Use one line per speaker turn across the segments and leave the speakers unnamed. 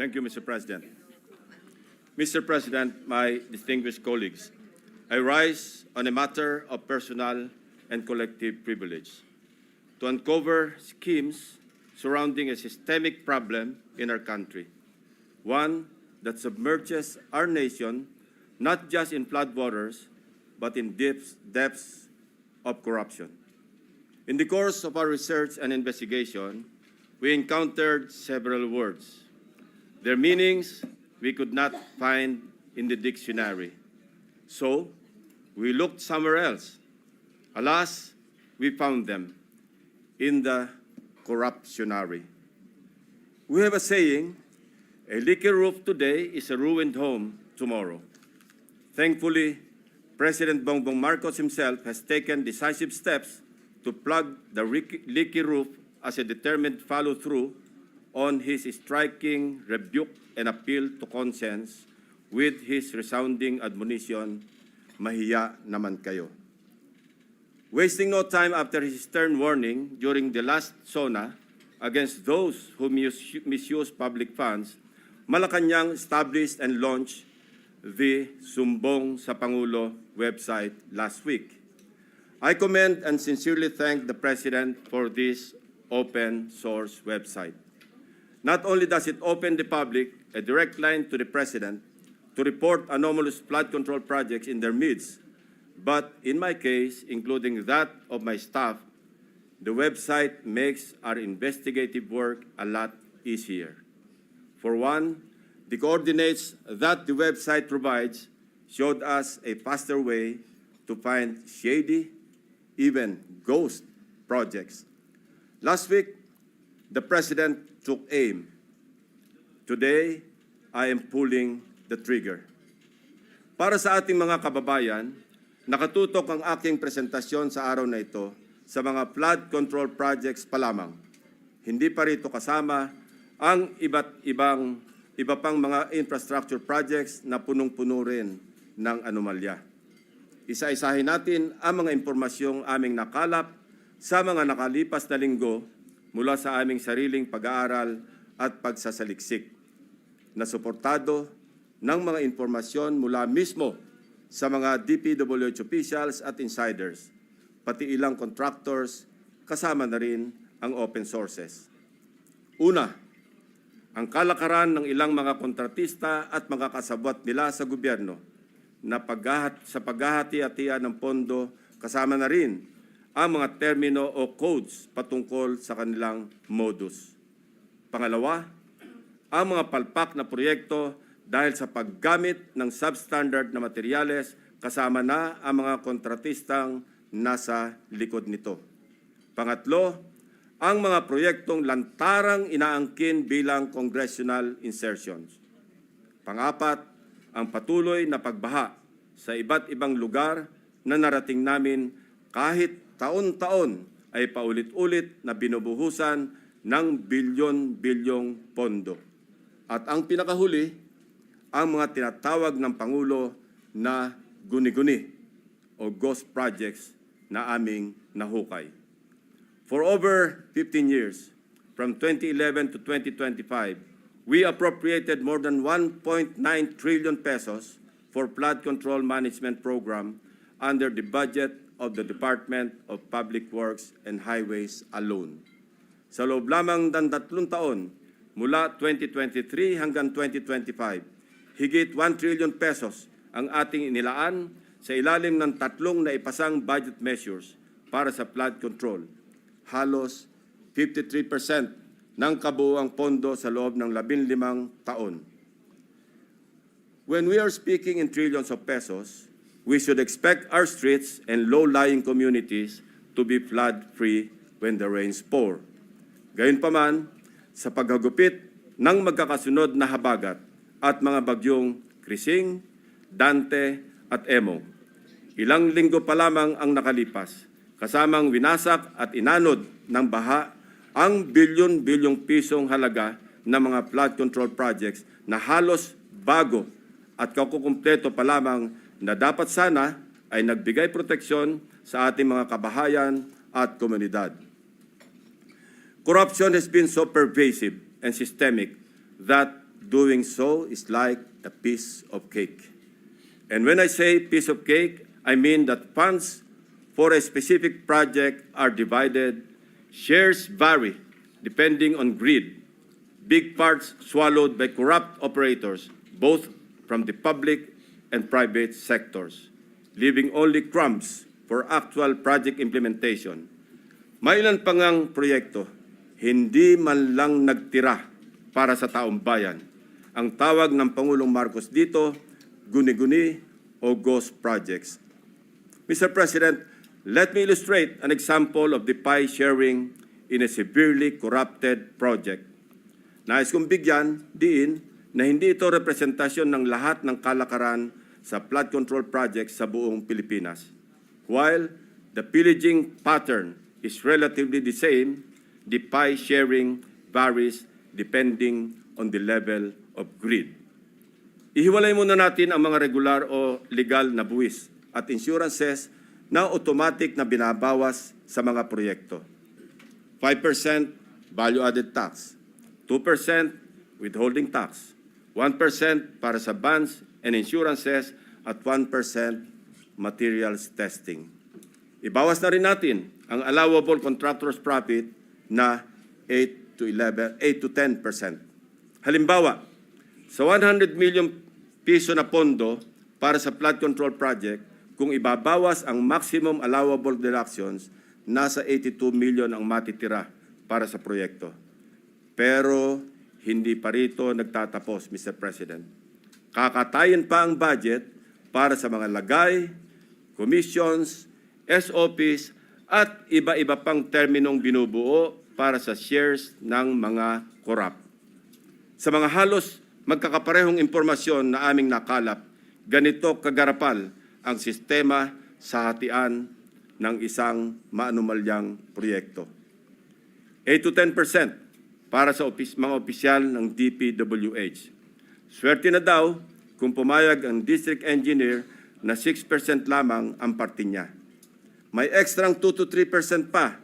Thank you, Mr. President. Mr. President, my distinguished colleagues, I rise on a matter of personal and collective privilege to uncover schemes surrounding a systemic problem in our country, one that submerges our nation not just in floodwaters, but in depths of corruption. In the course of our research and investigation, we encountered several words. Their meanings we could not find in the dictionary. So, we looked somewhere else. Alas, we found them in the corruptionary. We have a saying, a leaky roof today is a ruined home tomorrow. Thankfully, President Bongbong Marcos himself has taken decisive steps to plug the leaky roof as a determined follow-through on his striking rebuke and appeal to conscience with his resounding admonition, mahiya naman kayo. Wasting no time after his stern warning during the last SONA against those who misuse public funds, Malacanang established and launched the Sumbong sa Pangulo website last week. I commend and sincerely thank the President for this open source website. Not only does it open the public a direct line to the President to report anomalous flood control projects in their midst, but in my case, including that of my staff, the website makes our investigative work a lot easier. For one, the coordinates that the website provides showed us a faster way to find shady, even ghost projects. Last week, the President took aim. Today, I am pulling the trigger. Para sa ating mga kababayan, nakatutok ang aking presentasyon sa araw na ito sa mga flood control projects pa lamang. Hindi pa rito kasama ang iba pang mga infrastructure projects na punong-puno rin ng anomalya. Isa-isahin natin ang mga impormasyong aming nakalap sa mga nakalipas na linggo mula sa aming sariling pag-aaral at pagsasaliksik na suportado ng mga impormasyon mula mismo sa mga DPWH officials at insiders, pati ilang contractors, kasama na rin ang open sources. Una, ang kalakaran ng ilang mga kontratista at mga kasabwat nila sa gobyerno na sa paghahati-hatian ng pondo, kasama na rin ang mga termino o codes patungkol sa kanilang modus. Pangalawa, ang mga palpak na proyekto dahil sa paggamit ng substandard na materyales, kasama na ang mga kontratistang nasa likod nito. Pangatlo, ang mga proyektong lantarang inaangkin bilang congressional insertions. Pangapat, ang patuloy na pagbaha sa iba't ibang lugar na narating namin kahit taon-taon ay paulit-ulit na binubuhusan ng bilyon-bilyong pondo. At ang pinakahuli, ang mga tinatawag ng Pangulo na guni-guni o ghost projects na aming nahukay. For over 15 years, from 2011 to 2025, we appropriated more than 1.9 trillion pesos for flood control management program under the budget of the Department of Public Works and Highways alone. Sa loob lamang ng 3 taon, mula 2023 hanggang 2025, higit 1 trillion pesos ang ating inilaan sa ilalim ng 3 naipasang budget measures para sa flood control. Halos 53% ng kabuuang pondo sa loob ng 15 taon. When we are speaking in trillions of pesos, we should expect our streets and low-lying communities to be flood-free when the rains pour. Gayunpaman, sa paghagupit ng magkakasunod na habagat at mga bagyong Krising, Dante at Emong, ilang linggo pa lamang ang nakalipas, kasamang winasak at inanod ng baha ang bilyon-bilyong pisong halaga ng mga flood control projects na halos bago at kakukumpleto pa lamang na dapat sana ay nagbigay proteksyon sa ating mga kabahayan at komunidad. Corruption has been so pervasive and systemic that doing so is like a piece of cake. And when I say piece of cake, I mean that funds for a specific project are divided, shares vary depending on greed, big parts swallowed by corrupt operators, both from the public and private sectors, leaving only crumbs for actual project implementation. May ilan pa ngang proyekto, hindi man lang nagtira para sa taong bayan. Ang tawag ng Pangulong Marcos dito, guni-guni o ghost projects. Mr. President, let me illustrate an example of the pie sharing in a severely corrupted project. Nais kong bigyan diin na hindi ito representasyon ng lahat ng kalakaran sa flood control projects sa buong Pilipinas. While the pillaging pattern is relatively the same, the pie sharing varies depending on the level of greed. Ihiwalay muna natin ang mga regular o legal na buwis at insurances na automatic na binabawas sa mga proyekto. 5% value-added tax, 2% withholding tax, 1% para sa bonds and insurances at 1% materials testing. Ibawas na rin natin ang allowable contractor's profit na 8 to 10%. Halimbawa, sa 100 million piso na pondo para sa flood control project, kung ibabawas ang maximum allowable deductions, nasa 82 million ang matitira para sa proyekto. Pero hindi pa rito nagtatapos, Mr. President. Kakatayin pa ang budget para sa mga lagay, commissions, SOPs, at iba-iba pang terminong binubuo para sa shares ng mga korap. Sa mga halos magkakaparehong impormasyon na aming nakalap, ganito kagarapal ang sistema sa hatian ng isang maanumalyang proyekto. 8 to 10% para sa mga opisyal ng DPWH. Swerte na daw kung pumayag ang district engineer na 6% lamang ang parte niya. May ekstrang 2 to 3% pa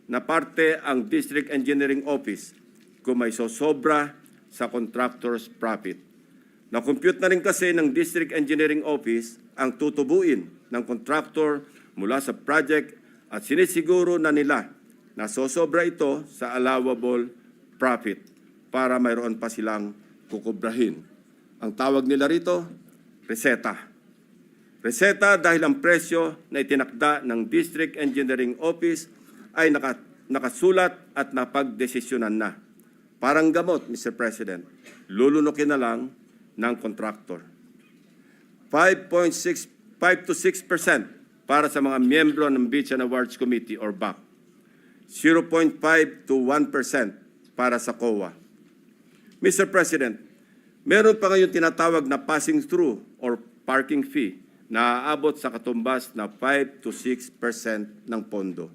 na parte ang district engineering office kung may sosobra sa contractor's profit. Na-compute na rin kasi ng district engineering office ang tutubuin ng contractor mula sa project at sinisiguro na nila na sosobra ito sa allowable profit para mayroon pa silang kukubrahin. Ang tawag nila rito, reseta. Reseta dahil ang presyo na itinakda ng District Engineering Office ay nakasulat at napagdesisyonan na. Parang gamot, Mr. President, lulunukin na lang ng contractor. 5 to 6% para sa mga miyembro ng Beach and Awards Committee or BAC. 0.5 to 1% para sa COA. Mr. President, meron pa ngayon tinatawag na passing through or parking fee na aabot sa katumbas na 5 to 6% ng pondo.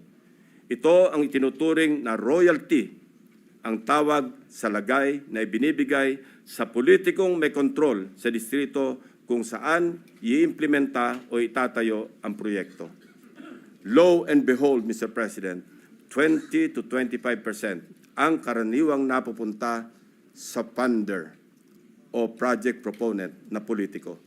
Ito ang itinuturing na royalty, ang tawag sa lagay na ibinibigay sa politikong may kontrol sa distrito kung saan iimplementa o itatayo ang proyekto. Lo and behold, Mr. President, 20 to 25% ang karaniwang napupunta sa funder o project proponent na politiko.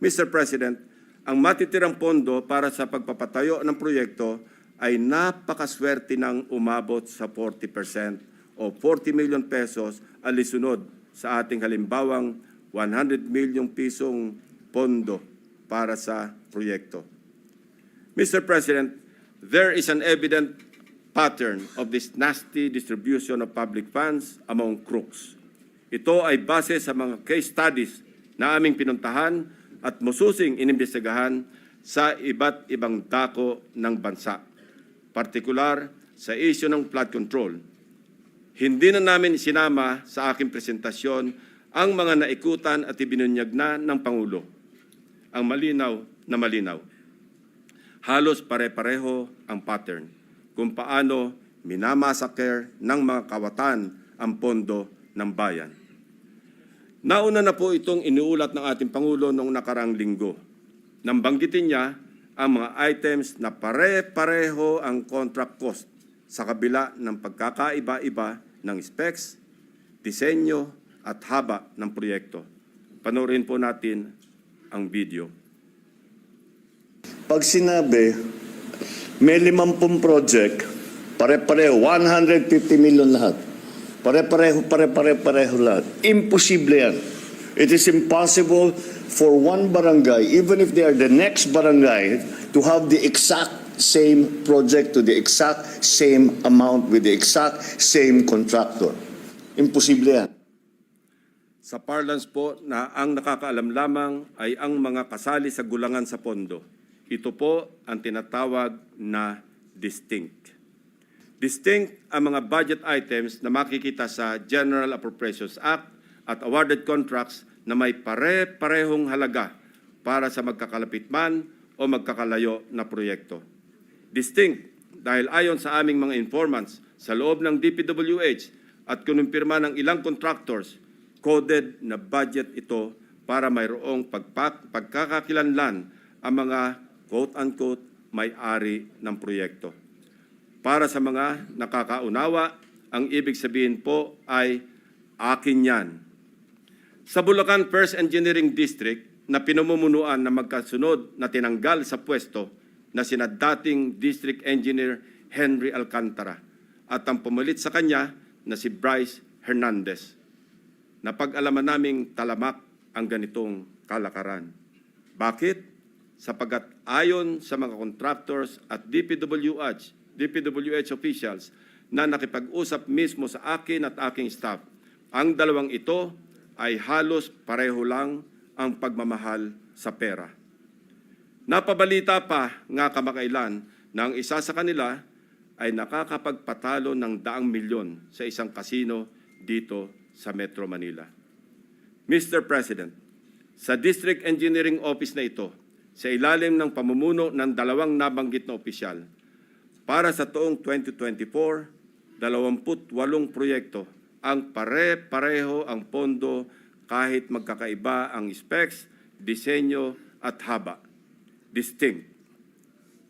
Mr. President, ang matitirang pondo para sa pagpapatayo ng proyekto ay napakaswerte ng umabot sa 40% o 40 million pesos alisunod sa ating halimbawang 100 million pisong pondo para sa proyekto. Mr. President, there is an evident pattern of this nasty distribution of public funds among crooks. Ito ay base sa mga case studies na aming pinuntahan at masusing inimbestigahan sa iba't ibang dako ng bansa, partikular sa isyu ng flood control. Hindi na namin sinama sa aking presentasyon ang mga naikutan at ibinunyag na ng Pangulo. Ang malinaw na malinaw. Halos pare-pareho ang pattern kung paano minamasaker ng mga kawatan ang pondo ng bayan. Nauna na po itong iniulat ng ating Pangulo noong nakaraang linggo. Nang banggitin niya ang mga items na pare-pareho ang contract cost sa kabila ng pagkakaiba-iba ng specs, disenyo, at haba ng proyekto. Panoorin po natin ang video.
Pag sinabi, may 50 project, pare-pareho, 150 million lahat. Pare-pareho lahat. Imposible yan. It is impossible for one barangay, even if they are the next barangay, to have the exact same project to the exact same amount with the exact same contractor. Imposible yan.
Sa parlance po na ang nakakaalam lamang ay ang mga kasali sa gulangan sa pondo. Ito po ang tinatawag na distinct. Distinct ang mga budget items na makikita sa General Appropriations Act at awarded contracts na may pare-parehong halaga para sa magkakalapit man o magkakalayo na proyekto. Distinct dahil ayon sa aming mga informants sa loob ng DPWH at kinumpirma ng ilang contractors, coded na budget ito para mayroong pagkakakilanlan ang mga quote-unquote may-ari ng proyekto. Para sa mga nakakaunawa, ang ibig sabihin po ay akin yan. Sa Bulacan First Engineering District na pinamumunuan na magkasunod na tinanggal sa pwesto na sina dating District Engineer Henry Alcantara at ang pumalit sa kanya na si Bryce Hernandez. Napag-alaman naming talamak ang ganitong kalakaran. Bakit? Sapagat ayon sa mga contractors at DPWH officials na nakipag-usap mismo sa akin at aking staff, ang dalawang ito ay halos pareho lang ang pagmamahal sa pera. Napabalita pa nga kamakailan na ang isa sa kanila ay nakakapagpatalo ng 100 milyon sa isang kasino dito sa Metro Manila. Mr. President, sa District Engineering Office na ito, sa ilalim ng pamumuno ng dalawang nabanggit na opisyal, para sa taong 2024, 28 proyekto ang pare-pareho ang pondo kahit magkakaiba ang specs, disenyo at haba. Distinct.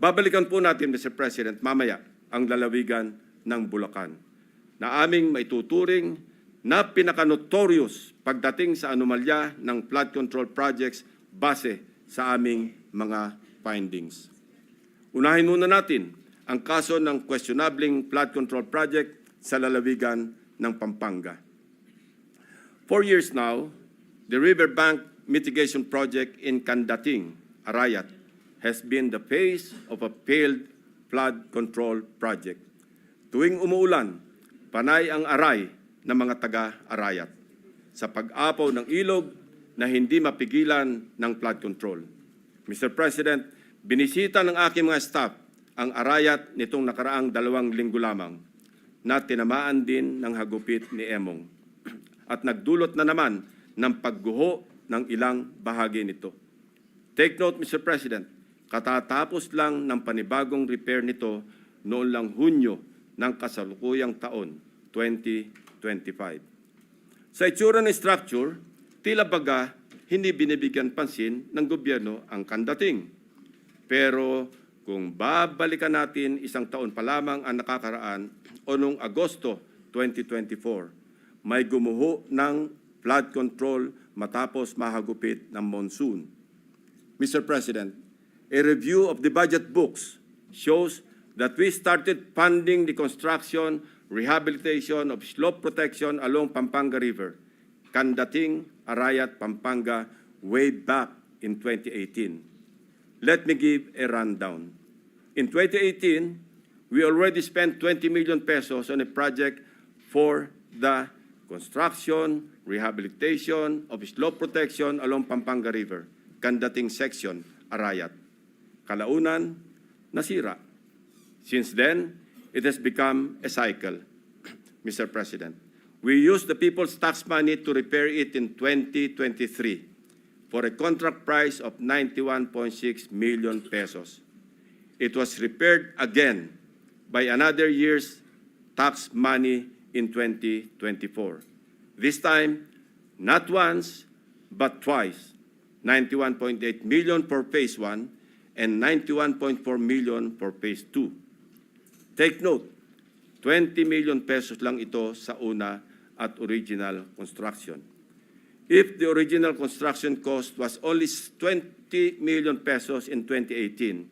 Babalikan po natin, Mr. President, mamaya ang lalawigan ng Bulacan na aming maituturing na pinaka-notorious pagdating sa anomalya ng flood control projects base sa aming mga findings. Unahin muna natin ang kaso ng questionabling flood control project sa lalawigan ng Pampanga. 4 years now, the riverbank mitigation project in Candating, Arayat, has been the face of a failed flood control project. Tuwing umuulan, panay ang aray ng mga taga-Arayat sa pag-apaw ng ilog na hindi mapigilan ng flood control. Mr. President, binisita ng aking mga staff ang Arayat nitong nakaraang 2 linggo lamang na tinamaan din ng hagupit ni Emong at nagdulot na naman ng pagguho ng ilang bahagi nito. Take note, Mr. President, katatapos lang ng panibagong repair nito noon lang Hunyo ng kasalukuyang taon, 2025. Sa itsura ng structure, tila baga hindi binibigyan pansin ng gobyerno ang Candating. Pero kung babalikan natin 1 taon pa lamang ang nakakaraan o noong Agosto 2024, may gumuho ng flood control matapos mahagupit ng monsoon. Mr. President, a review of the budget books shows that we started funding the construction, rehabilitation of slope protection along Pampanga River, Candating, Arayat, Pampanga, way back in 2018. Let me give a rundown. In 2018, we already spent 20 million pesos on a project for the construction, rehabilitation of slope protection along Pampanga River, Candating section, Arayat. Kalaunan, nasira. Since then, it has become a cycle, Mr. President. We used the people's tax money to repair it in 2023 for a contract price of 91.6 million pesos. It was repaired again by another year's tax money in 2024. This time, not once, but twice, 91.8 million for Phase 1 and 91.4 million for Phase 2. Take note, 20 million pesos lang ito sa una at original construction. If the original construction cost was only 20 million pesos in 2018,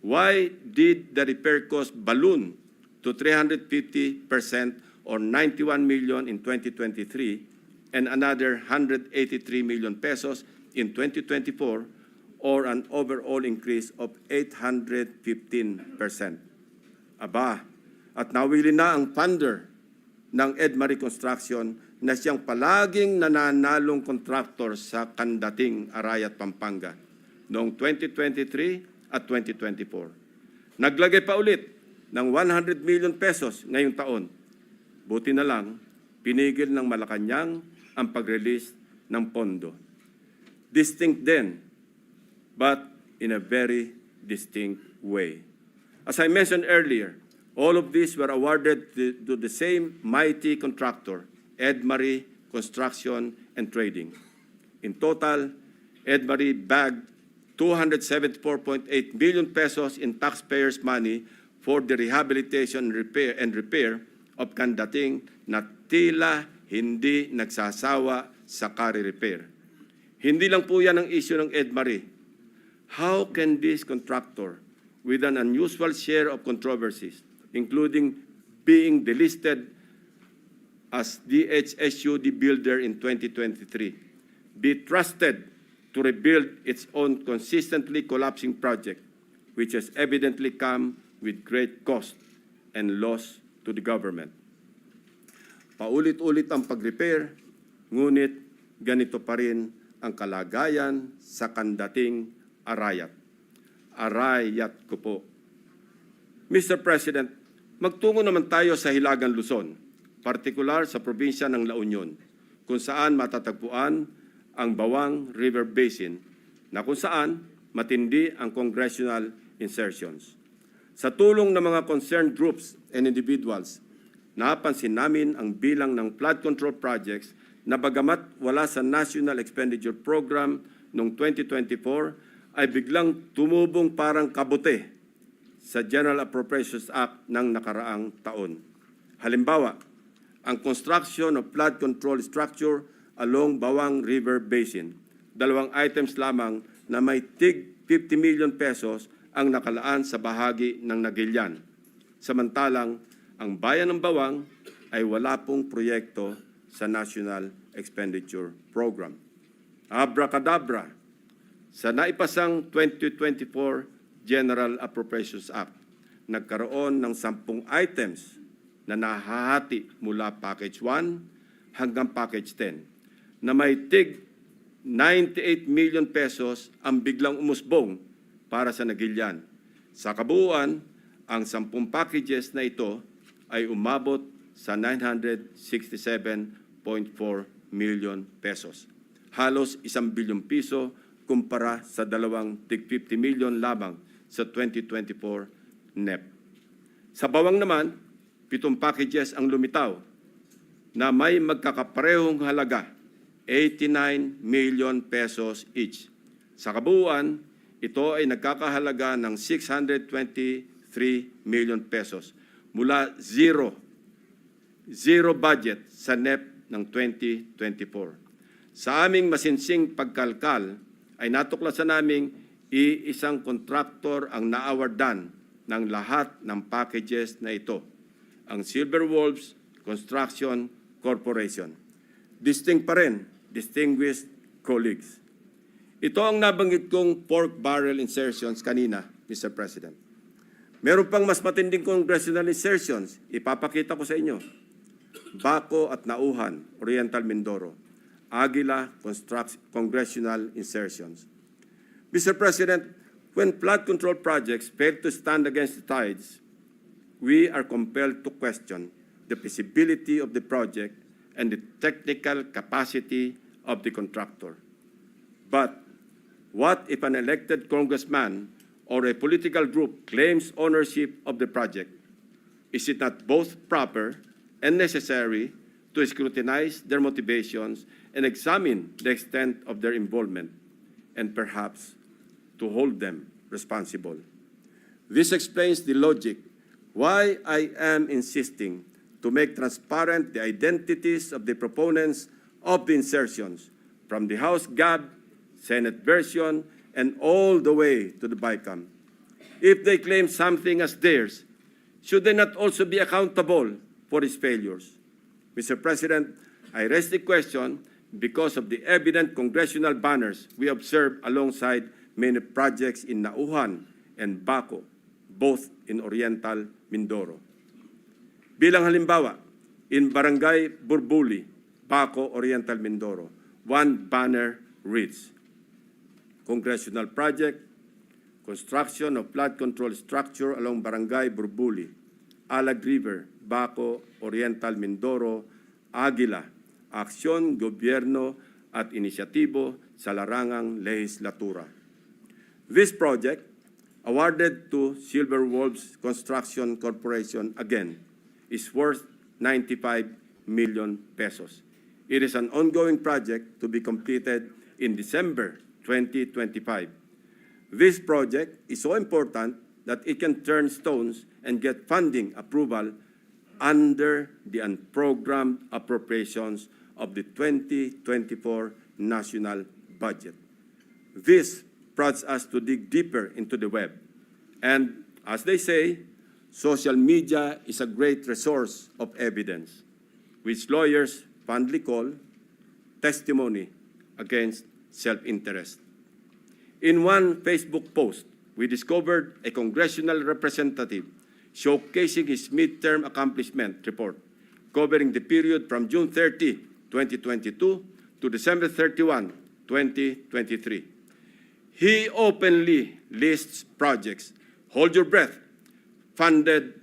why did the repair cost balloon to 350% or 91 million in 2023 and another 183 million pesos in 2024 or an overall increase of 815%? Aba, at nawili na ang funder ng Edmarie Construction na siyang palaging nananalong kontraktor sa Kandating, Arayat, Pampanga noong 2023 at 2024. Naglagay pa ulit ng 100 million pesos ngayong taon. Buti na lang, pinigil ng Malacanang ang pag-release ng pondo. Distinct then, but in a very distinct way. As I mentioned earlier, all of these were awarded to the same mighty contractor, Edmarie Construction and Trading. In total, Edmarie bagged 274.8 billion pesos in taxpayers' money for the rehabilitation and repair of Kandating na tila hindi nagsasawa sa kare-repair. Hindi lang po yan ang issue ng Edmarie. How can this contractor, with an unusual share of controversies, including being delisted as DHSUD builder in 2023, be trusted to rebuild its own consistently collapsing project, which has evidently come with great cost and loss to the government? Paulit-ulit ang pag-repair, ngunit ganito pa rin ang kalagayan sa Kandating, Arayat. Arayat ko po. Mr. President, magtungo naman tayo sa Hilagang Luzon, partikular sa probinsya ng La Union, kung saan matatagpuan ang Bawang River Basin, na kung saan matindi ang congressional insertions. Sa tulong ng mga concerned groups and individuals, napansin namin ang bilang ng flood control projects na bagamat wala sa National Expenditure Program noong 2024, ay biglang tumubong parang kabute sa General Appropriations Act ng nakaraang taon. Halimbawa, ang construction of flood control structure along Bawang River Basin. 2 items lamang na may tig 50 million pesos ang nakalaan sa bahagi ng Nagilian. Samantalang, ang bayan ng Bawang ay wala pong proyekto sa National Expenditure Program. Abracadabra, sa naipasang 2024 General Appropriations Act, nagkaroon ng 10 items na nahahati mula Package 1 hanggang Package 10 na may tig 98 million pesos ang biglang umusbong para sa Nagilian. Sa kabuuan, ang 10 packages na ito ay umabot sa 967.4 million pesos. Halos 1 bilyong piso kumpara sa 2 tig 50 million lamang sa 2024 NEP. Sa Bawang naman, 7 packages ang lumitaw na may magkakaparehong halaga, 89 million pesos each. Sa kabuuan, ito ay nagkakahalaga ng 623 million pesos mula zero budget sa NEP ng 2024. Sa aming masinsing pagkalkal, ay natuklasan naming iisang kontraktor ang naawardan ng lahat ng packages na ito, ang Silver Wolves Construction Corporation. Distinct pa rin, distinguished colleagues. Ito ang nabanggit kong pork barrel insertions kanina, Mr. President. Meron pang mas matinding congressional insertions, ipapakita ko sa inyo. Baco at Nauhan, Oriental Mindoro. Aguila congressional insertions. Mr. President, when flood control projects fail to stand against the tides, we are compelled to question the feasibility of the project and the technical capacity of the contractor. But what if an elected congressman or a political group claims ownership of the project? Is it not both proper and necessary to scrutinize their motivations and examine the extent of their involvement, and perhaps to hold them responsible? This explains the logic why I am insisting to make transparent the identities of the proponents of the insertions, from the House GAB, Senate version, and all the way to the BICAM. If they claim something as theirs, should they not also be accountable for its failures? Mr. President, I raise the question because of the evident congressional banners we observed alongside many projects in Nauhan and Baco, both in Oriental Mindoro. Bilang halimbawa, in Barangay Burbuli, Baco, Oriental Mindoro, one banner reads, Congressional Project, Construction of Flood Control Structure along Barangay Burbuli, Alag River, Baco, Oriental Mindoro, Aguila, Aksyon, Gobyerno at Inisyatibo sa Larangang Lehislatura. This project, awarded to Silver Wolves Construction Corporation again, is worth 95 million pesos. It is an ongoing project to be completed in December 2025. This project is so important that it can turn stones and get funding approval under the unprogrammed appropriations of the 2024 national budget. This prompts us to dig deeper into the web. And as they say, social media is a great resource of evidence, which lawyers fondly call testimony against self-interest. In one Facebook post, we discovered a congressional representative showcasing his midterm accomplishment report covering the period from June 30, 2022 to December 31, 2023. He openly lists projects, hold your breath, funded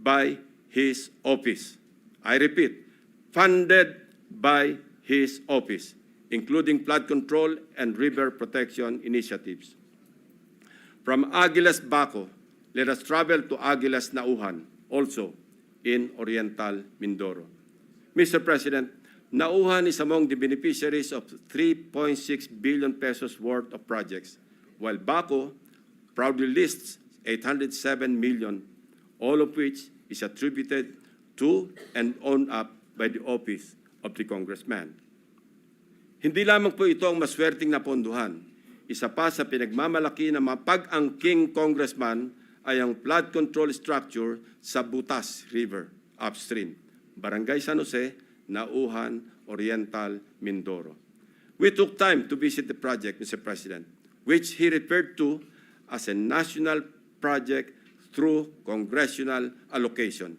by his office. I repeat, funded by his office, including flood control and river protection initiatives. From Aguilas Baco, let us travel to Aguilas Nauhan, also in Oriental Mindoro. Mr. President, Nauhan is among the beneficiaries of 3.6 billion pesos worth of projects, while Baco proudly lists 807 million, all of which is attributed to and owned up by the office of the congressman. Hindi lamang po ito ang maswerteng napondohan. Isa pa sa pinagmamalaki ng mapag-angking congressman ay ang flood control structure sa Butas River upstream, Barangay San Jose, Nauhan, Oriental, Mindoro. We took time to visit the project, Mr. President, which he referred to as a national project through congressional allocation.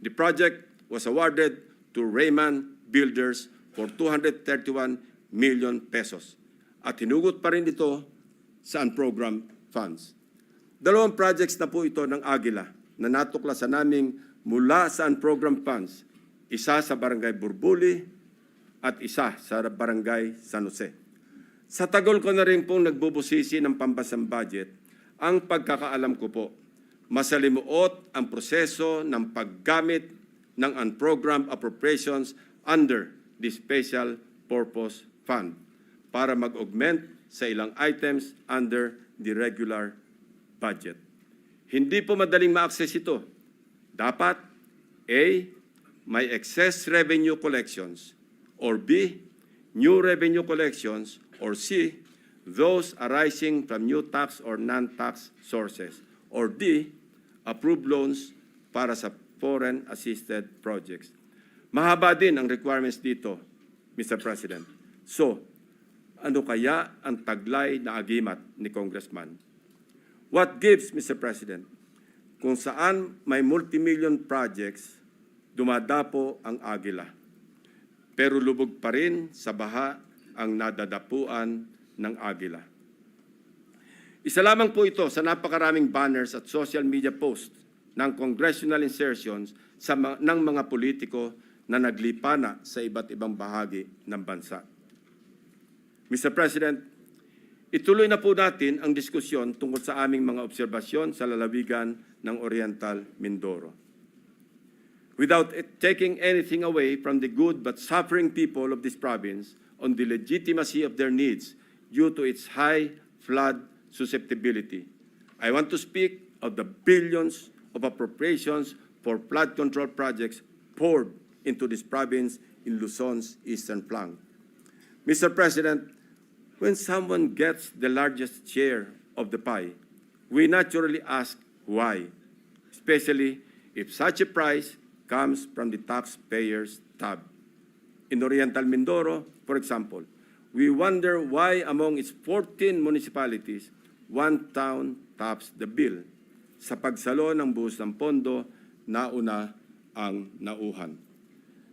The project was awarded to Raymond Builders for 231 million pesos at hinugot pa rin ito sa unprogrammed funds. Dalawang projects na po ito ng Aguila na natuklasan naming mula sa unprogrammed funds, isa sa Barangay Burbuli at isa sa Barangay San Jose. Sa tagal ko na rin pong nagbubusisi ng pambasang budget, ang pagkakaalam ko po, masalimuot ang proseso ng paggamit ng unprogrammed appropriations under the Special Purpose Fund para mag-augment sa ilang items under the regular budget. Hindi po madaling ma-access ito. Dapat A, may excess revenue collections, or B, new revenue collections, or C, those arising from new tax or non-tax sources, or D, approved loans para sa foreign assisted projects. Mahaba din ang requirements dito, Mr. President. So, ano kaya ang taglay na agimat ni Congressman? What gives, Mr. President? Kung saan may multimillion projects, dumadapo ang Aguila. Pero lubog pa rin sa baha ang nadadapuan ng Aguila. Isa lamang po ito sa napakaraming banners at social media posts ng congressional insertions ng mga politiko na naglipana sa iba't ibang bahagi ng bansa. Mr. President, ituloy na po natin ang diskusyon tungkol sa aming mga obserbasyon sa lalawigan ng Oriental Mindoro. Without taking anything away from the good but suffering people of this province on the legitimacy of their needs due to its high flood susceptibility, I want to speak of the billions of appropriations for flood control projects poured into this province in Luzon's eastern flank. Mr. President, when someone gets the largest share of the pie, we naturally ask why, especially if such a price comes from the taxpayer's tab. In Oriental Mindoro, for example, we wonder why among its 14 municipalities, one town tops the bill. Sa pagsalo ng buhos ng pondo, nauna ang Nauhan.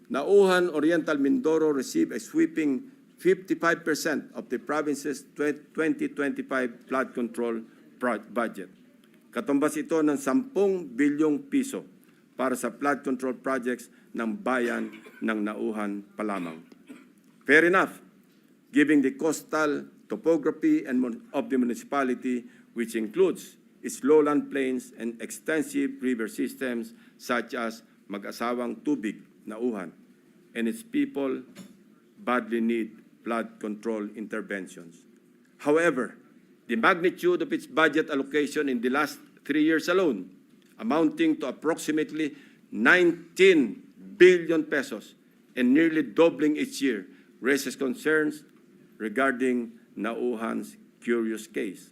Nauhan, Oriental Mindoro received a sweeping 55% of the province's 2025 flood control budget. Katumbas ito ng 10 bilyong piso para sa flood control projects ng bayan ng Nauhan pa lamang. Fair enough, given the coastal topography of the municipality, which includes its lowland plains and extensive river systems such as Mag-asawang Tubig, Nauhan, and its people badly need flood control interventions. However, the magnitude of its budget allocation in the last 3 years alone, amounting to approximately 19 billion pesos and nearly doubling each year, raises concerns regarding Nauhan's curious case.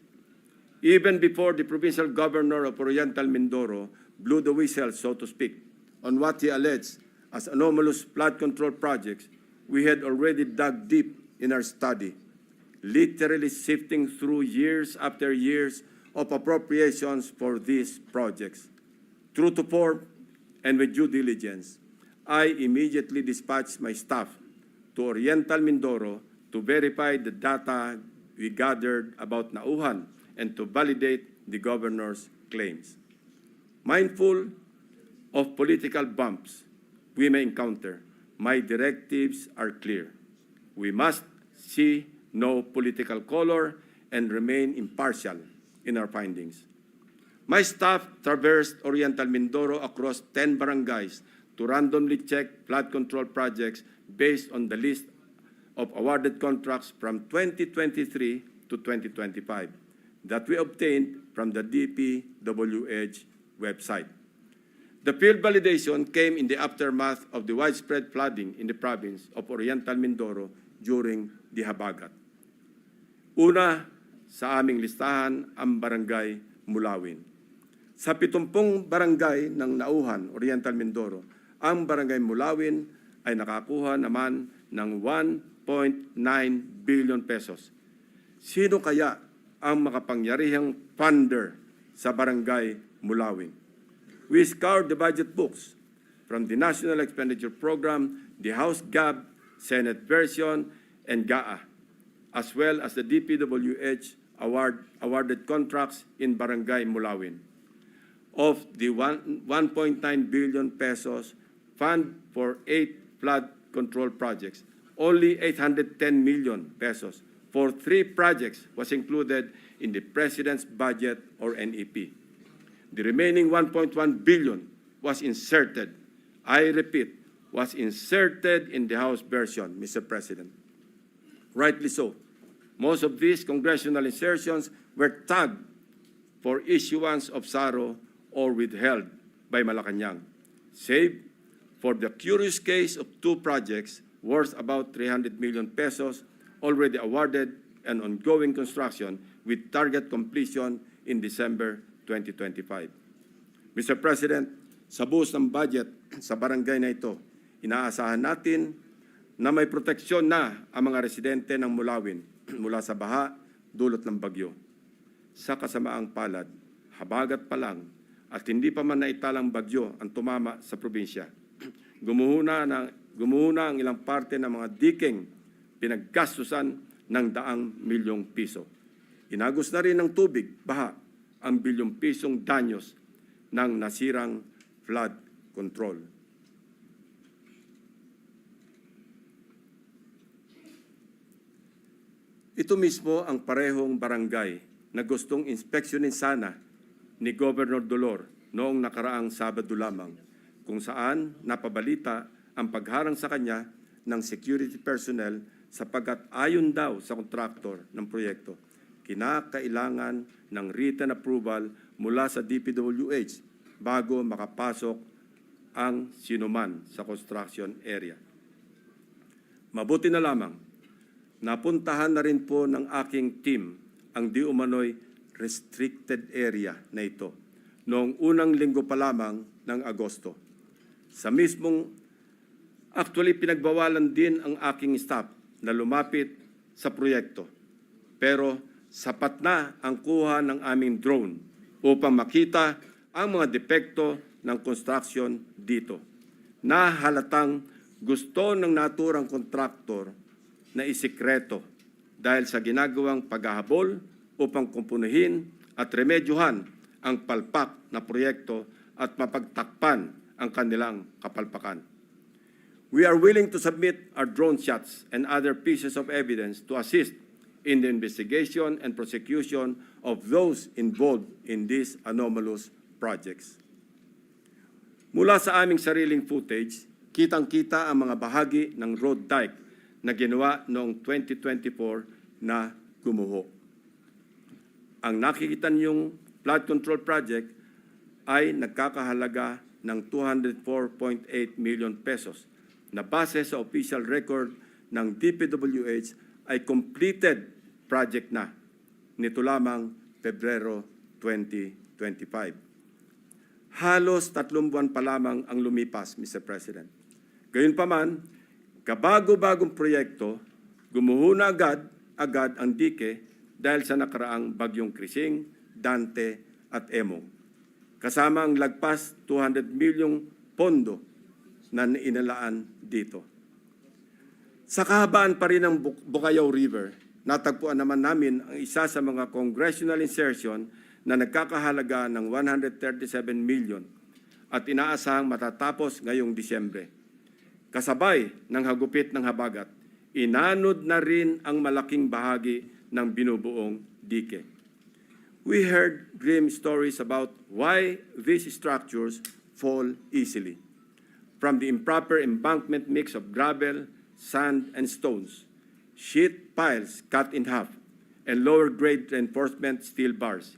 Even before the provincial governor of Oriental Mindoro blew the whistle, so to speak, on what he alleged as anomalous flood control projects, we had already dug deep in our study, literally sifting through years after years of appropriations for these projects. True to form and with due diligence, I immediately dispatched my staff to Oriental Mindoro to verify the data we gathered about Nauhan and to validate the governor's claims. Mindful of political bumps we may encounter, my directives are clear. We must see no political color and remain impartial in our findings. My staff traversed Oriental Mindoro across 10 barangays to randomly check flood control projects based on the list of awarded contracts from 2023 to 2025 that we obtained from the DPWH website. The field validation came in the aftermath of the widespread flooding in the province of Oriental Mindoro during the Habagat. Una sa aming listahan ang Barangay Mulawin. Sa 70 barangay ng Nauhan, Oriental Mindoro, ang Barangay Mulawin ay nakakuha naman ng 1.9 billion pesos. Sino kaya ang makapangyarihang funder sa Barangay Mulawin? We scoured the budget books from the National Expenditure Program, the House GAB, Senate version, and GAA, as well as the DPWH awarded contracts in Barangay Mulawin. Of the 1.9 billion pesos fund for 8 flood control projects, only 810 million pesos for 3 projects was included in the President's budget or NEP. The remaining 1.1 billion was inserted, I repeat, was inserted in the House version, Mr. President. Rightly so. Most of these congressional insertions were tagged for issuance of SARO or withheld by Malacanang, save for the curious case of 2 projects worth about 300 million pesos already awarded and ongoing construction with target completion in December 2025. Mr. President, sa buhos ng budget sa barangay na ito, inaasahan natin na may proteksyon na ang mga residente ng Mulawin mula sa baha dulot ng bagyo. Sa kasamaang palad, habagat pa lang at hindi pa man naitalang bagyo ang tumama sa probinsya. Gumuhuna ang ilang parte ng mga diking pinaggastusan ng 100 milyong piso. Inagos na rin ng tubig, baha, ang bilyong pisong danyos ng nasirang flood control. Ito mismo ang parehong barangay na gustong inspeksyonin sana ni Governor Dolor noong nakaraang Sabado lamang, kung saan napabalita ang pagharang sa kanya ng security personnel sapagkat ayon daw sa kontraktor ng proyekto, kinakailangan ng written approval mula sa DPWH bago makapasok ang sinuman sa construction area. Mabuti na lamang, napuntahan na rin po ng aking team ang di umano'y restricted area na ito noong unang linggo pa lamang ng Agosto. Actually, pinagbawalan din ang aking staff na lumapit sa proyekto. Pero sapat na ang kuha ng aming drone upang makita ang mga depekto ng construction dito. Na halatang gusto ng naturang kontraktor na isikreto dahil sa ginagawang paghahabol upang kumpunuhin at remedyohan ang palpak na proyekto at mapagtakpan ang kanilang kapalpakan. We are willing to submit our drone shots and other pieces of evidence to assist in the investigation and prosecution of those involved in these anomalous projects. Mula sa aming sariling footage, kitang-kita ang mga bahagi ng road dike na ginawa noong 2024 na gumuho. Ang nakikita niyong flood control project ay nagkakahalaga ng 204.8 million pesos na base sa official record ng DPWH ay completed project na nito lamang Pebrero 2025. Halos 3 buwan pa lamang ang lumipas, Mr. President. Gayunpaman, kabago-bagong proyekto, gumuho na agad ang dike dahil sa nakaraang bagyong Krising, Dante at Emong. Kasama ang lagpas 200 milyong pondo na inalaan dito. Sa kahabaan pa rin ng Bukayaw River, natagpuan naman namin ang isa sa mga congressional insertion na nagkakahalaga ng 137 million at inaasahang matatapos ngayong Disyembre. Kasabay ng hagupit ng habagat, inanod na rin ang malaking bahagi ng binubuong dike. We heard grim stories about why these structures fall easily. From the improper embankment mix of gravel, sand, and stones, sheet piles cut in half, and lower-grade reinforcement steel bars.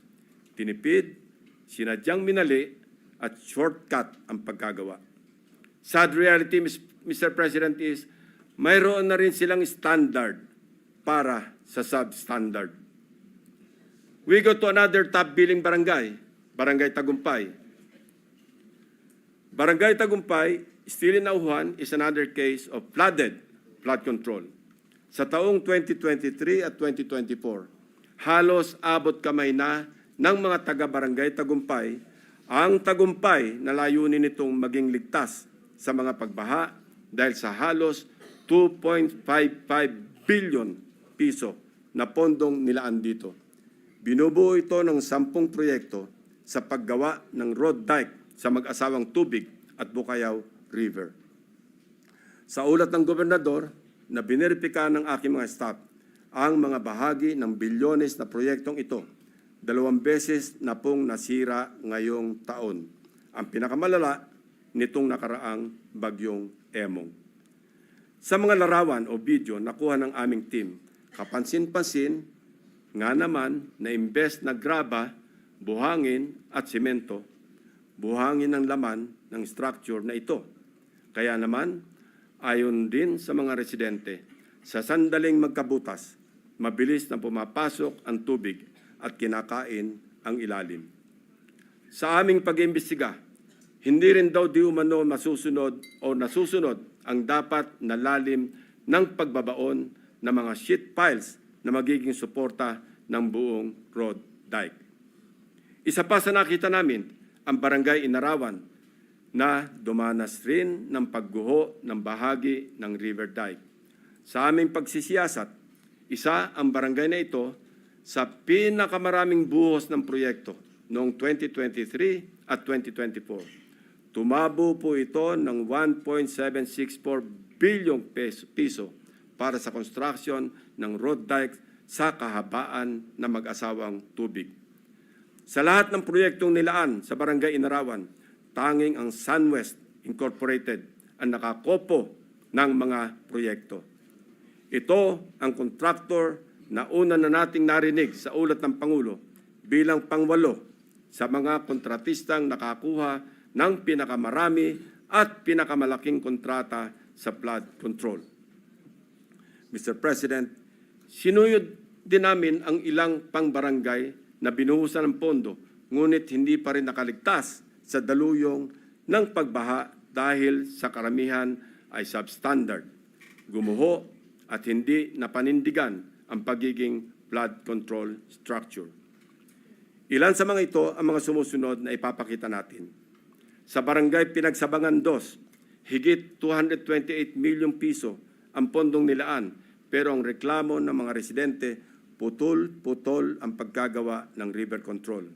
Tinipid, sinadyang minali, at shortcut ang pagkagawa. Sad reality, Mr. President, is mayroon na rin silang standard para sa substandard. We go to another top-billing barangay, Barangay Tagumpay. Barangay Tagumpay, still in Auhan, is another case of flood control. Sa taong 2023 at 2024, halos abot kamay na ng mga taga-barangay Tagumpay ang tagumpay na layunin nitong maging ligtas sa mga pagbaha dahil sa halos 2.55 billion piso na pondong nilaan dito. Binubuo ito ng 10 proyekto sa paggawa ng road dike sa mag-asawang Tubig at Bukayaw River. Sa ulat ng gobernador na bineripika ng aking mga staff ang mga bahagi ng bilyones na proyektong ito, 2 beses na pong nasira ngayong taon. Ang pinakamalala nitong nakaraang bagyong Emong. Sa mga larawan o video nakuha ng aming team, kapansin-pansin nga naman na imbes na graba, buhangin at simento, buhangin ang laman ng structure na ito. Kaya naman, ayon din sa mga residente, sa sandaling magkabutas, mabilis na pumapasok ang tubig at kinakain ang ilalim. Sa aming pag-iimbestiga, hindi rin daw di umano masusunod o nasusunod ang dapat na lalim ng pagbabaon ng mga sheet piles na magiging suporta ng buong road dike. Isa pa sa nakita namin, ang Barangay Inarawan na dumanas rin ng pagguho ng bahagi ng river dike. Sa aming pagsisiyasat, isa ang barangay na ito sa pinakamaraming buhos ng proyekto noong 2023 at 2024. Tumabo po ito ng 1.764 billion piso para sa construction ng road dike sa kahabaan ng mag-asawang Tubig. Sa lahat ng proyektong nilaan sa Barangay Inarawan, tanging ang SunWest Incorporated ang nakakopo ng mga proyekto. Ito ang kontraktor na una na nating narinig sa ulat ng Pangulo bilang pang-8 sa mga kontratistang nakakuha ng pinakamarami at pinakamalaking kontrata sa flood control. Mr. President, sinuyod din namin ang ilang pang-barangay na binuhusan ng pondo, ngunit hindi pa rin nakaligtas sa daluyong ng pagbaha dahil sa karamihan ay substandard, gumuho at hindi napanindigan ang pagiging flood control structure. Ilan sa mga ito ang mga sumusunod na ipapakita natin. Sa Barangay Pinagsabangan 2, higit 228 milyong piso ang pondong nilaan, pero ang reklamo ng mga residente, putol-putol ang pagkagawa ng river control.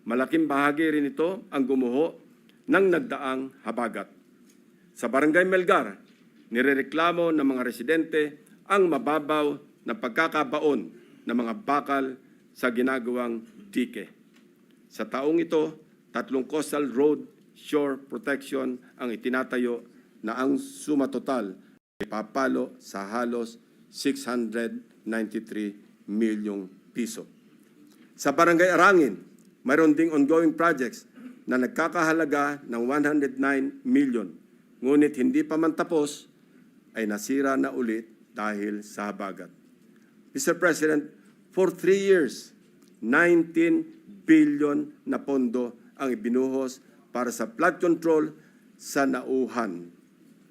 Malaking bahagi rin ito ang gumuho ng nagdaang habagat. Sa Barangay Melgar, nirereklamo ng mga residente ang mababaw na pagkakabaon ng mga bakal sa ginagawang dike. Sa taong ito, 3 coastal road shore protection ang itinatayo na ang suma total ay papalo sa halos 693 milyong piso. Sa Barangay Arangin, mayroon ding ongoing projects na nagkakahalaga ng 109 million, ngunit hindi pa man tapos ay nasira na ulit dahil sa habagat. Mr. President, for 3 years, 19 billion na pondo ang ibinuhos para sa flood control sa Nauhan.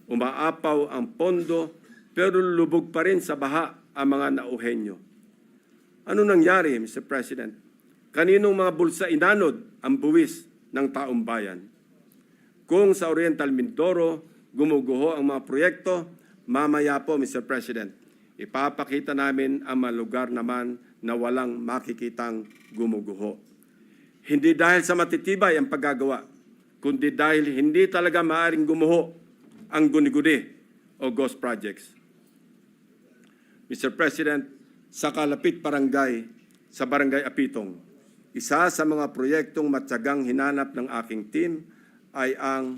Umaapaw ang pondo pero lubog pa rin sa baha ang mga Nauhenyo. Ano nangyari, Mr. President? Kaninong mga bulsa inanod ang buwis ng taong bayan? Kung sa Oriental Mindoro gumuguho ang mga proyekto, mamaya po, Mr. President, ipapakita namin ang mga lugar naman na walang makikitang gumuguho. Hindi dahil sa matitibay ang paggagawa, kundi dahil hindi talaga maaaring gumuho ang guni-guni o ghost projects. Mr. President, sa Kalapit Barangay, sa Barangay Apitong, isa sa mga proyektong matyagang hinanap ng aking team ay ang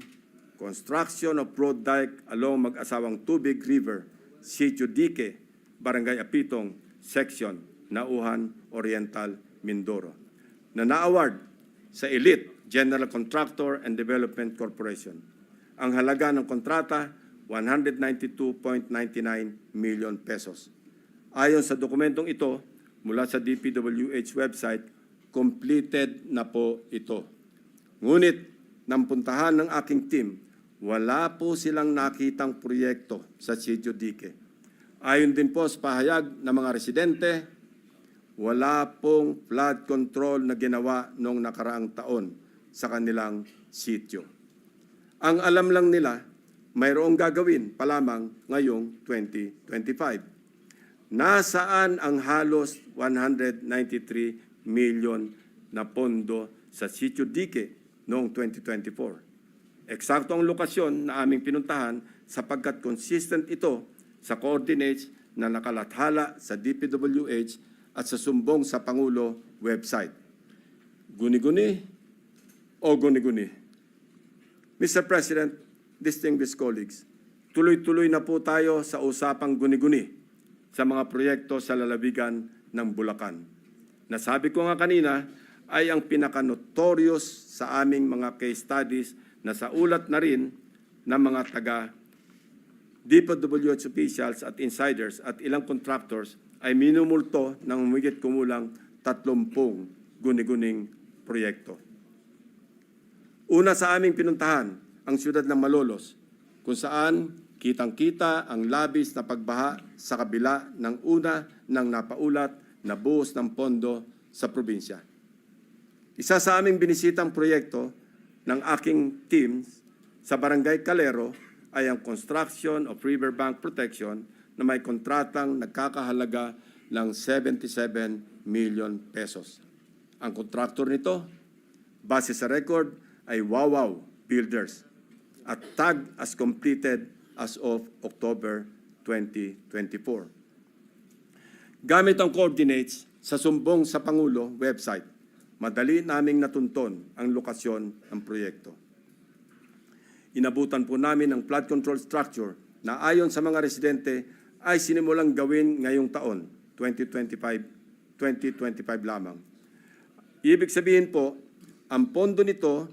construction of road dike along Mag-asawang Tubig River, Sitio Dique, Barangay Apitong, Section, Nauhan, Oriental, Mindoro, na na-award sa Elite General Contractor and Development Corporation. Ang halaga ng kontrata, 192.99 million pesos. Ayon sa dokumentong ito, mula sa DPWH website, completed na po ito. Ngunit, nang puntahan ng aking team, wala po silang nakitang proyekto sa Sitio Dique. Ayon din po sa pahayag ng mga residente, wala pong flood control na ginawa noong nakaraang taon sa kanilang sitio. Ang alam lang nila, mayroong gagawin pa lamang ngayong 2025. Nasaan ang halos 193 million na pondo sa Sitio Dique noong 2024? Eksakto ang lokasyon na aming pinuntahan sapagkat consistent ito sa coordinates na nakalathala sa DPWH at sa sumbong sa Pangulo website. Guni-guni o guni-guni? Mr. President, distinguished colleagues, tuloy-tuloy na po tayo sa usapang guni-guni sa mga proyekto sa lalawigan ng Bulacan. Nasabi ko nga kanina ay ang pinaka-notorious sa aming mga case studies na sa ulat na rin ng mga taga DPWH officials at insiders at ilang contractors ay minumulto ng humigit kumulang 30 guni-guning proyekto. Una sa aming pinuntahan, ang siyudad ng Malolos, kung saan kitang-kita ang labis na pagbaha sa kabila ng una ng napaulat na buhos ng pondo sa probinsya. Isa sa aming binisitang proyekto ng aking team sa Barangay Calero ay ang construction of riverbank protection na may kontratang nagkakahalaga ng 77 million pesos. Ang kontraktor nito, base sa record, ay Wawaw Builders at tag as completed as of October 2024. Gamit ang coordinates sa sumbong sa Pangulo website, madali naming natunton ang lokasyon ng proyekto. Inabutan po namin ang flood control structure na ayon sa mga residente ay sinimulang gawin ngayong taon, 2025 lamang. Ibig sabihin po, ang pondo nito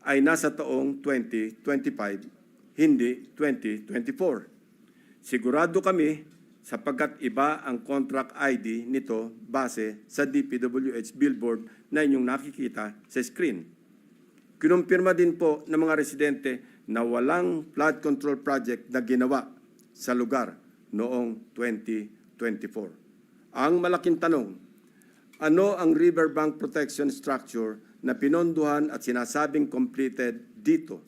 ay nasa taong 2025, hindi 2024. Sigurado kami sapagkat iba ang contract ID nito base sa DPWH billboard na inyong nakikita sa screen. Kinumpirma din po ng mga residente na walang flood control project na ginawa sa lugar noong 2024. Ang malaking tanong, ano ang riverbank protection structure na pinondohan at sinasabing completed dito?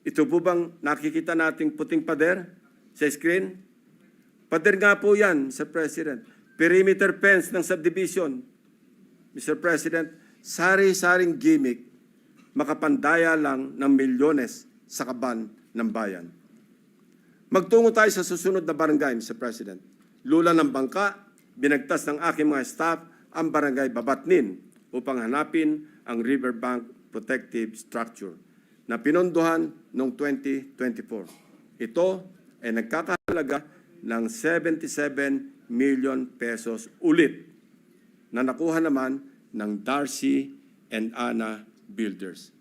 Ito po bang nakikita nating puting pader sa screen? Pader nga po yan, Mr. President. Perimeter fence ng subdivision. Mr. President, sari-saring gimmick, makapandaya lang ng milyones sa kaban ng bayan. Magtungo tayo sa susunod na barangay, Mr. President. Lula ng bangka, binagtas ng aking mga staff ang barangay Babatnin upang hanapin ang riverbank protective structure na pinondohan noong 2024. Ito ay nagkakahalaga ng 77 million pesos ulit na nakuha naman ng Darcy and Ana Builders.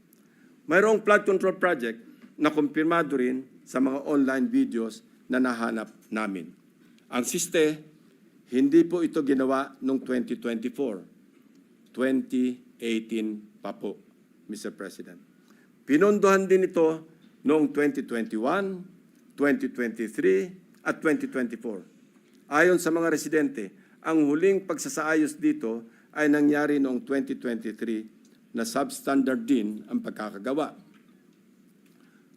Mayroong flood control project na kumpirmado rin sa mga online videos na nahanap namin. Ang siste, hindi po ito ginawa noong 2024. 2018 pa po, Mr. President. Pinondohan din ito noong 2021, 2023, at 2024. Ayon sa mga residente, ang huling pagsasaayos dito ay nangyari noong 2023 na substandard din ang pagkakagawa.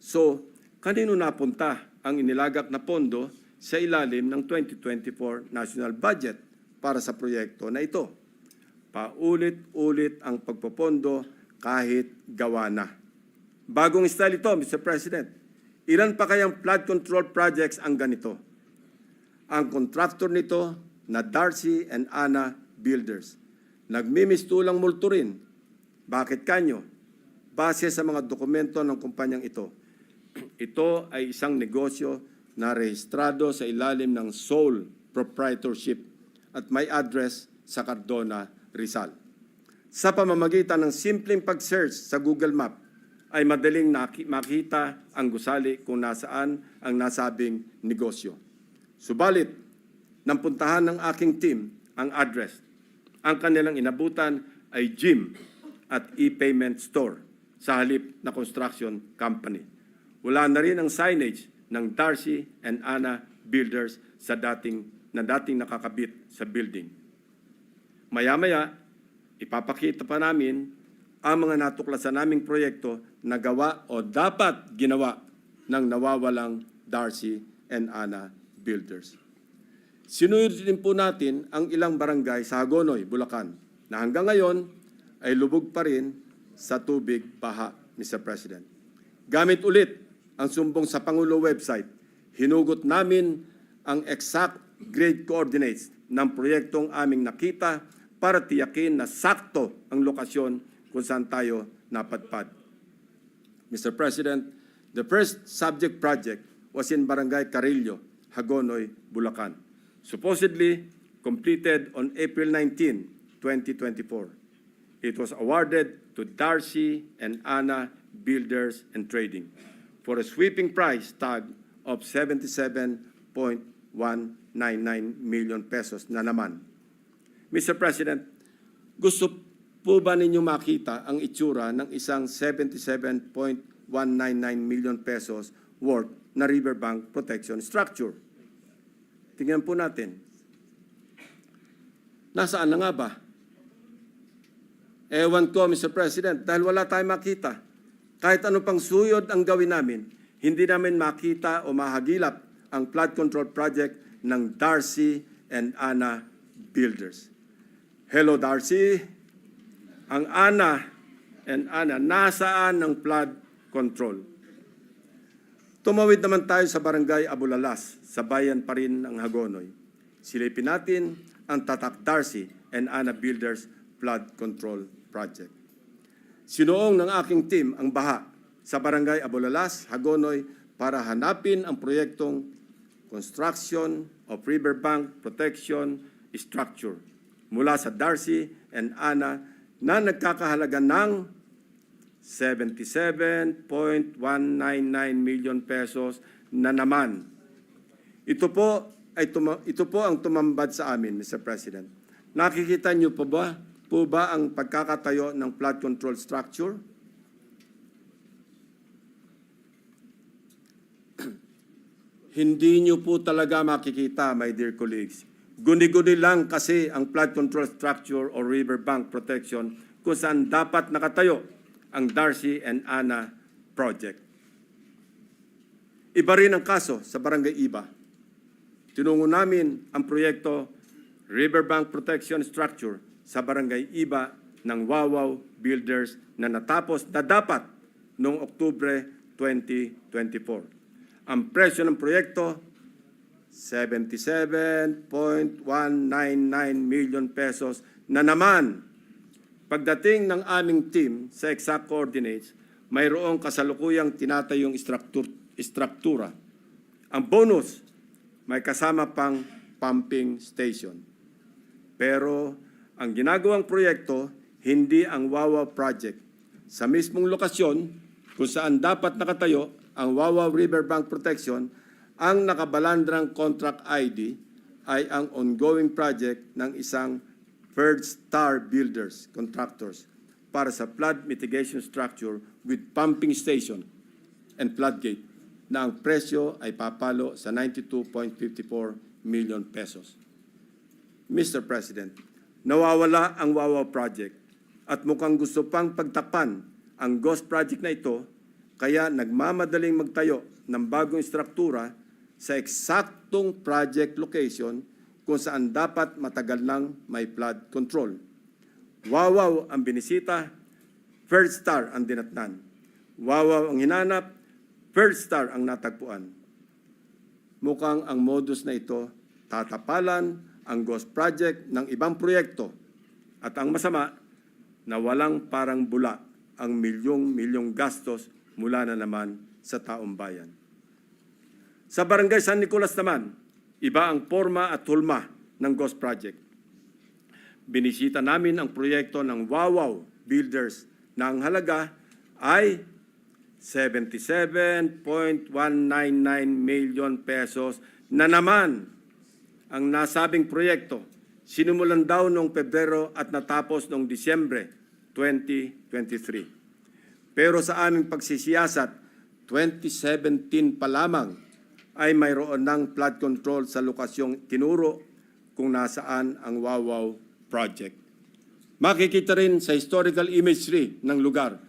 So, kanino napunta ang inilagak na pondo sa ilalim ng 2024 National Budget para sa proyekto na ito? Paulit-ulit ang pagpopondo kahit gawa na. Bagong style ito, Mr. President. Ilan pa kayang flood control projects ang ganito? Ang contractor nito na Darcy and Ana Builders. Nagmimistulang multo rin. Bakit kanyo? Base sa mga dokumento ng kumpanyang ito. Ito ay isang negosyo na rehistrado sa ilalim ng sole proprietorship at may address sa Cardona, Rizal. Sa pamamagitan ng simpleng pag-search sa Google Map, ay madaling makita ang gusali kung nasaan ang nasabing negosyo. Subalit, nang puntahan ng aking team ang address, ang kanilang inabutan ay gym at e-payment store sa halip na construction company. Wala na rin ang signage ng Darcy and Ana Builders sa dating nakakabit sa building. Maya-maya, ipapakita pa namin ang mga natuklasan naming proyekto na gawa o dapat ginawa ng nawawalang Darcy and Ana Builders. Sinunod din po natin ang ilang barangay sa Hagonoy, Bulacan, na hanggang ngayon ay lubog pa rin sa tubig baha, Mr. President. Gamit ulit ang sumbong sa Pangulo website, hinugot namin ang exact grade coordinates ng proyektong aming nakita para tiyakin na sakto ang lokasyon kung saan tayo napadpad. Mr. President, the first subject project was in Barangay Carillo, Hagonoy, Bulacan, supposedly completed on April 19, 2024. It was awarded to Darcy and Ana Builders and Trading for a sweeping price tag of 77.199 million pesos na naman. Mr. President, gusto po ba ninyo makita ang itsura ng isang 77.199 million pesos worth na riverbank protection structure? Tingnan po natin. Nasaan na nga ba? Ewan ko, Mr. President, dahil wala tayong makita. Kahit ano pang suyod ang gawin namin, hindi namin makita o mahagilap ang flood control project ng Darcy and Ana Builders. Hello, Darcy. Ang Ana and Ana, nasaan ang flood control? Tumawid naman tayo sa Barangay Abulalas, sa bayan pa rin ng Hagonoy. Silipin natin ang Tatak Darcy and Ana Builders Flood Control Project. Sinuong ng aking team ang baha sa Barangay Abulalas, Hagonoy para hanapin ang proyektong Construction of Riverbank Protection Structure mula sa Darcy and Ana na nagkakahalaga ng 77.199 million pesos na naman. Ito po ang tumambad sa amin, Mr. President. Nakikita niyo po ba ang pagkakatayo ng flood control structure? Hindi niyo po talaga makikita, my dear colleagues. Guni-guni lang kasi ang flood control structure o riverbank protection kung saan dapat nakatayo ang Darcy and Ana project. Iba rin ang kaso sa Barangay Iba. Tinungo namin ang proyekto Riverbank Protection Structure sa Barangay Iba ng Wawaw Builders na natapos na dapat noong Oktubre 2024. Ang presyo ng proyekto, 77.199 million pesos na naman. Pagdating ng aming team sa exact coordinates, mayroong kasalukuyang tinatayong istruktura. Ang bonus, may kasama pang pumping station. Pero ang ginagawang proyekto, hindi ang Wawaw project. Sa mismong lokasyon, kung saan dapat nakatayo ang Wawaw Riverbank Protection, ang nakabalandrang contract ID ay ang ongoing project ng isang Third Star Builders Contractors para sa flood mitigation structure with pumping station and floodgate na ang presyo ay papalo sa 92.54 million pesos. Mr. President, nawawala ang Wawaw project at mukhang gusto pang pagtakpan ang ghost project na ito, kaya nagmamadaling magtayo ng bagong struktura sa eksaktong project location kung saan dapat matagal nang may flood control. Wawaw ang binisita, First Star ang dinatnan. Wawaw ang hinanap, First Star ang natagpuan. Mukhang ang modus na ito tatapalan ang ghost project ng ibang proyekto at ang masama na walang parang bula ang milyong-milyong gastos mula na naman sa taong bayan. Sa Barangay San Nicolas naman, iba ang forma at hulma ng ghost project. Binisita namin ang proyekto ng Wawaw Builders na ang halaga ay 77.199 million pesos na naman. Ang nasabing proyekto, sinimulan daw noong Pebrero at natapos noong Disyembre 2023. Pero sa aming pagsisiyasat, 2017 pa lamang ay mayroon ng flood control sa lokasyong tinuro kung nasaan ang Wawaw project. Makikita rin sa historical imagery ng lugar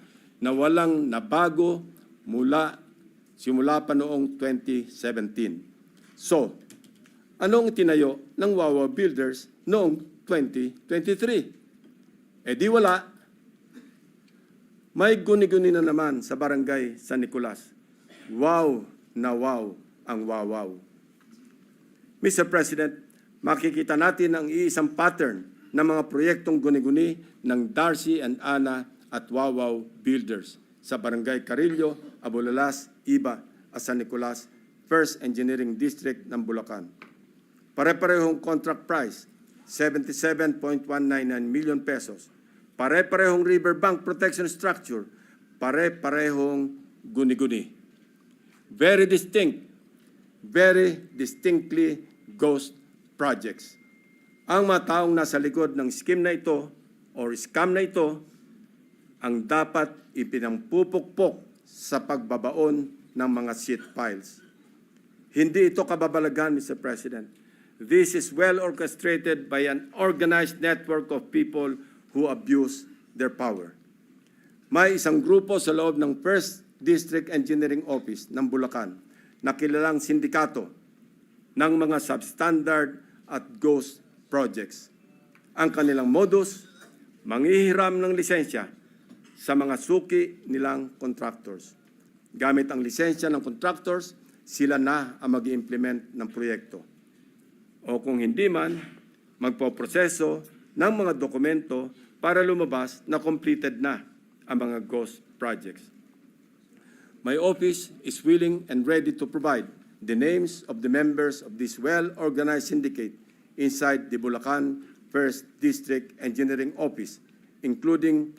na walang nabago simula pa noong 2017. So, anong tinayo ng Wawaw Builders noong 2023? Eh di wala. May guni-guni na naman sa Barangay San Nicolas. Wow na wow ang Wawaw. Mr. President, makikita natin ang iisang pattern ng mga proyektong guni-guni ng Darcy and Ana at Wawaw Builders sa Barangay Carillo, Abulalas, Iba at San Nicolas, First Engineering District ng Bulacan. Pare-parehong contract price, 77.199 million pesos. Pare-parehong riverbank protection structure, pare-parehong guni-guni. Very distinctly ghost projects. Ang mga taong nasa likod ng scheme na ito or scam na ito ang dapat ipinampupukpok sa pagbabaon ng mga sheet piles. Hindi ito kababalagan, Mr. President. This is well orchestrated by an organized network of people who abuse their power. May isang grupo sa loob ng First District Engineering Office ng Bulacan na kilalang sindikato ng mga substandard at ghost projects. Ang kanilang modus, manghihiram ng lisensya sa mga suki nilang contractors. Gamit ang lisensya ng contractors, sila na ang mag-implement ng proyekto. O kung hindi man, magpoproseso ng mga dokumento para lumabas na completed na ang mga ghost projects. My office is willing and ready to provide the names of the members of this well-organized syndicate inside the Bulacan First District Engineering Office, including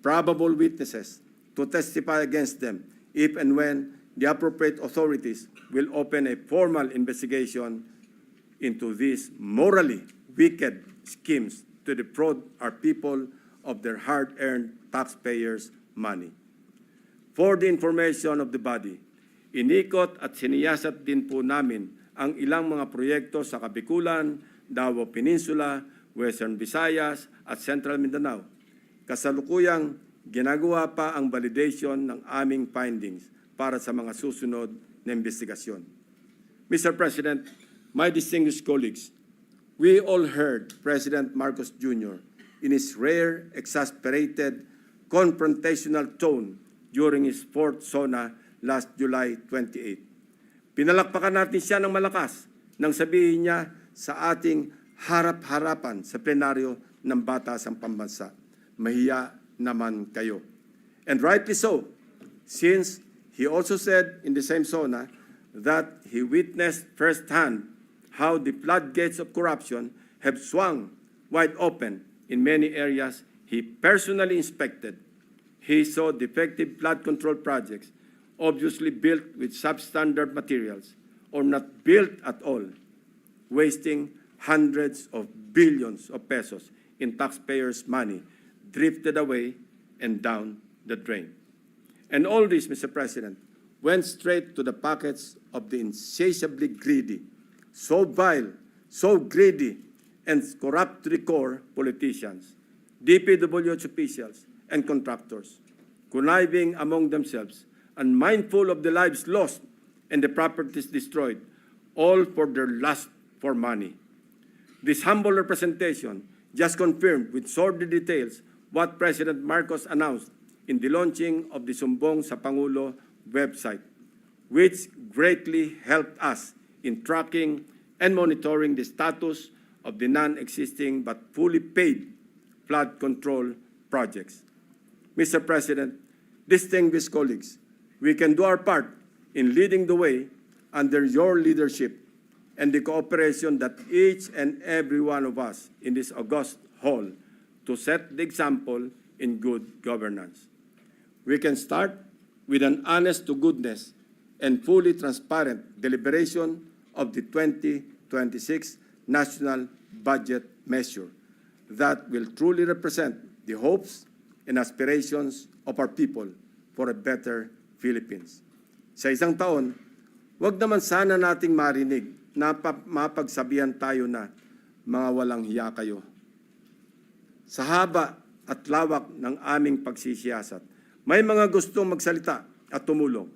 probable witnesses, to testify against them if and when the appropriate authorities will open a formal investigation into these morally wicked schemes to defraud our people of their hard-earned taxpayers' money. For the information of the body, inikot at siniyasat din po namin ang ilang mga proyekto sa Kabikulan, Davao Peninsula, Western Visayas at Central Mindanao. Kasalukuyang ginagawa pa ang validation ng aming findings para sa mga susunod na investigasyon. Mr. President, my distinguished colleagues, we all heard President Marcos Jr. in his rare, exasperated, confrontational tone during his fourth SONA last July 28. Pinalakpakan natin siya ng malakas nang sabihin niya sa ating harap-harapan sa plenaryo ng Batasang Pambansa, mahiya naman kayo. And rightly so, since he also said in the same SONA that he witnessed firsthand how the floodgates of corruption have swung wide open in many areas he personally inspected. He saw defective flood control projects, obviously built with substandard materials or not built at all, wasting hundreds of billions of pesos in taxpayers' money drifted away and down the drain. And all this, Mr. President, went straight to the pockets of the insatiably greedy, so vile, so greedy, and corrupt to the core politicians, DPWH officials, and contractors, conniving among themselves, unmindful of the lives lost and the properties destroyed, all for their lust for money. This humble representation just confirmed with sordid details what President Marcos announced in the launching of the Sumbong sa Pangulo website, which greatly helped us in tracking and monitoring the status of the non-existing but fully paid flood control projects. Mr. President, distinguished colleagues, we can do our part in leading the way under your leadership and the cooperation that each and every one of us in this august hall to set the example in good governance. We can start with an honest-to-goodness and fully transparent deliberation of the 2026 National Budget Measure that will truly represent the hopes and aspirations of our people for a better Philippines. Sa isang taon, wag naman sana nating marinig na mapagsabihan tayo na mga walang hiya kayo. Sa haba at lawak ng aming pagsisiyasat, may mga gustong magsalita at tumulong.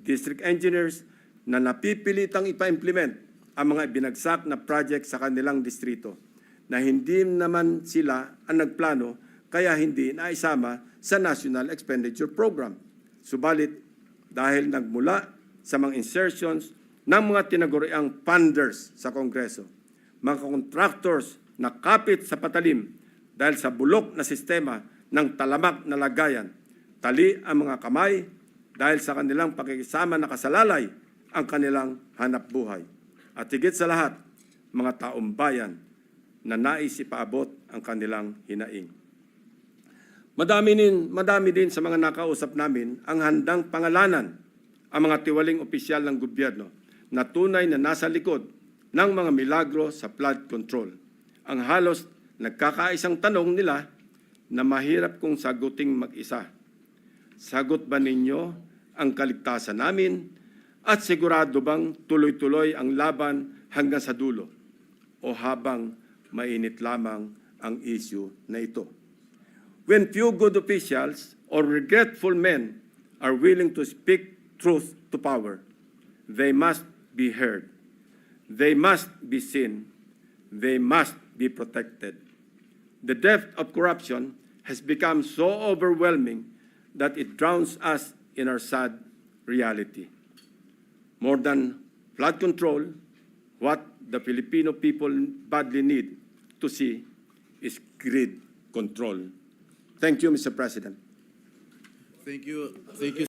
District engineers na napipilitang ipa-implement ang mga binagsak na project sa kanilang distrito na hindi naman sila ang nagplano kaya hindi naisama sa National Expenditure Program. Subalit, dahil nagmula sa mga insertions ng mga tinaguriang funders sa Kongreso, mga contractors na kapit sa patalim dahil sa bulok na sistema ng talamak na lagayan, tali ang mga kamay dahil sa kanilang pakikisama na kasalalay ang kanilang hanap buhay. At higit sa lahat, mga taong bayan na nais ipaabot ang kanilang hinaing. Madami din sa mga nakausap namin ang handang pangalanan ang mga tiwaling opisyal ng gobyerno na tunay na nasa likod ng mga milagro sa flood control. Ang halos nagkakaisang tanong nila na mahirap kong saguting mag-isa. Sagot ba ninyo ang kaligtasan namin at sigurado bang tuloy-tuloy ang laban hanggang sa dulo o habang mainit lamang ang issue na ito? When few good officials or regretful men are willing to speak truth to power, they must be heard. They must be seen. They must be protected. The depth of corruption has become so overwhelming that it drowns us in our sad reality. More than flood control, what the Filipino people badly need to see is grid control. Thank you, Mr. President.
Thank you. Thank you.